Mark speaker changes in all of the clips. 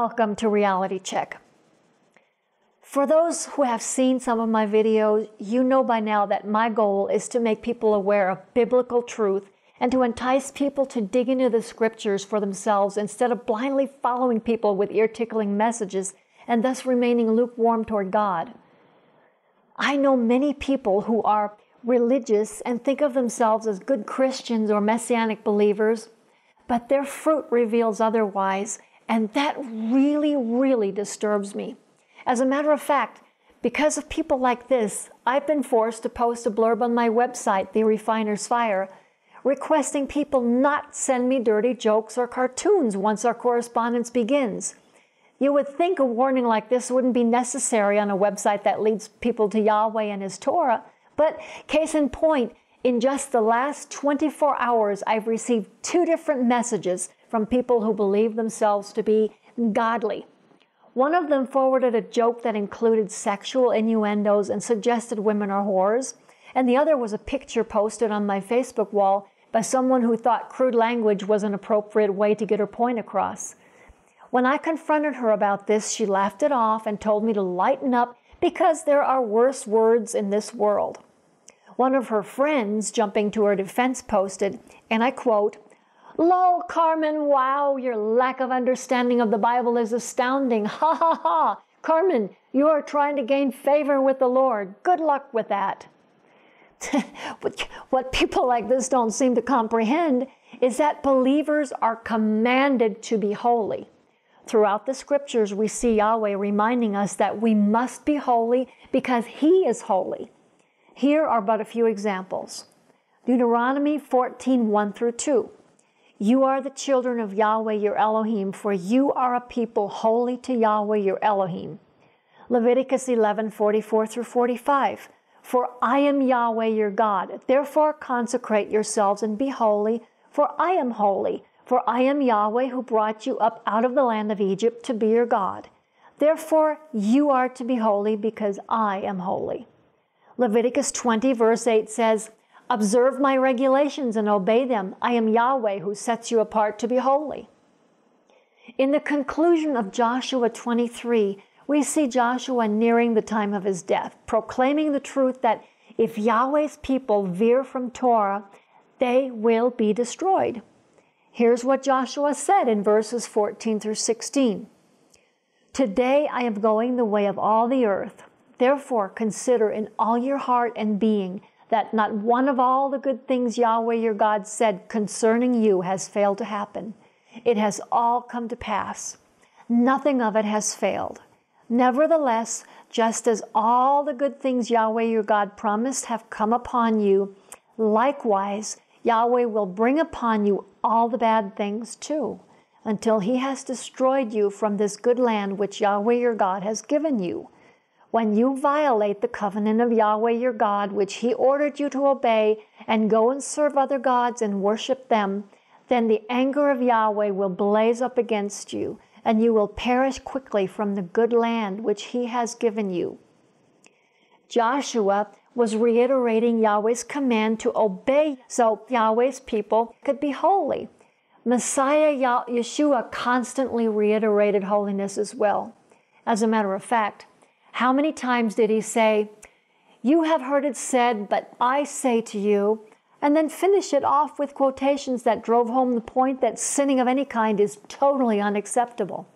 Speaker 1: Welcome to Reality Check. For those who have seen some of my videos, you know by now that my goal is to make people aware of biblical truth and to entice people to dig into the scriptures for themselves instead of blindly following people with ear-tickling messages and thus remaining lukewarm toward God. I know many people who are religious and think of themselves as good Christians or messianic believers, but their fruit reveals otherwise, and that really disturbs me. As a matter of fact, because of people like this, I've been forced to post a blurb on my website, The Refiner's Fire, requesting people not send me dirty jokes or cartoons once our correspondence begins. You would think a warning like this wouldn't be necessary on a website that leads people to Yahweh and His Torah, but case in point, in just the last 24 hours, I've received 2 different messages from people who believe themselves to be godly. One of them forwarded a joke that included sexual innuendos and suggested women are whores, and the other was a picture posted on my Facebook wall by someone who thought crude language was an appropriate way to get her point across. When I confronted her about this, she laughed it off and told me to lighten up because there are worse words in this world. One of her friends, jumping to her defense, posted, and I quote, "Lol, Carmen, wow, your lack of understanding of the Bible is astounding. Ha ha ha. Carmen, you are trying to gain favor with the Lord. Good luck with that." What people like this don't seem to comprehend is that believers are commanded to be holy. Throughout the scriptures, we see Yahweh reminding us that we must be holy because He is holy. Here are but a few examples. Deuteronomy 14:1-2. You are the children of Yahweh your Elohim, for you are a people holy to Yahweh your Elohim. Leviticus 11:44-45. For I am Yahweh your God, therefore consecrate yourselves and be holy, for I am holy. For I am Yahweh who brought you up out of the land of Egypt to be your God. Therefore you are to be holy because I am holy. Leviticus 20:8 says, observe my regulations and obey them. I am Yahweh who sets you apart to be holy. In the conclusion of Joshua 23, we see Joshua nearing the time of his death, proclaiming the truth that if Yahweh's people veer from Torah, they will be destroyed. Here's what Joshua said in verses 14-16. Today I am going the way of all the earth. Therefore consider in all your heart and being that not one of all the good things Yahweh your God said concerning you has failed to happen. It has all come to pass. Nothing of it has failed. Nevertheless, just as all the good things Yahweh your God promised have come upon you, likewise Yahweh will bring upon you all the bad things too, until He has destroyed you from this good land which Yahweh your God has given you. When you violate the covenant of Yahweh your God, which He ordered you to obey, and go and serve other gods and worship them, then the anger of Yahweh will blaze up against you, and you will perish quickly from the good land which He has given you. Joshua was reiterating Yahweh's command to obey so Yahweh's people could be holy. Messiah Yeshua constantly reiterated holiness as well. As a matter of fact, how many times did He say, "You have heard it said, but I say to you," and then finish it off with quotations that drove home the point that sinning of any kind is totally unacceptable?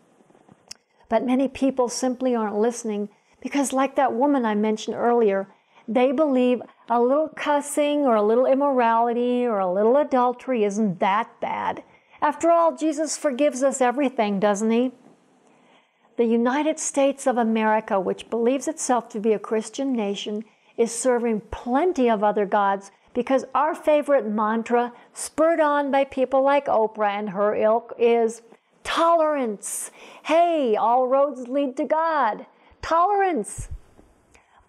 Speaker 1: But many people simply aren't listening because, like that woman I mentioned earlier, they believe a little cussing or a little immorality or a little adultery isn't that bad. After all, Jesus forgives us everything, doesn't He? The United States of America, which believes itself to be a Christian nation, is serving plenty of other gods because our favorite mantra, spurred on by people like Oprah and her ilk, is tolerance. Hey, all roads lead to God. Tolerance.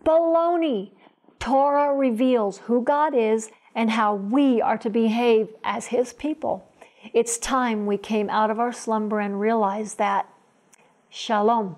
Speaker 1: Baloney. Torah reveals who God is and how we are to behave as His people. It's time we came out of our slumber and realized that. Shalom.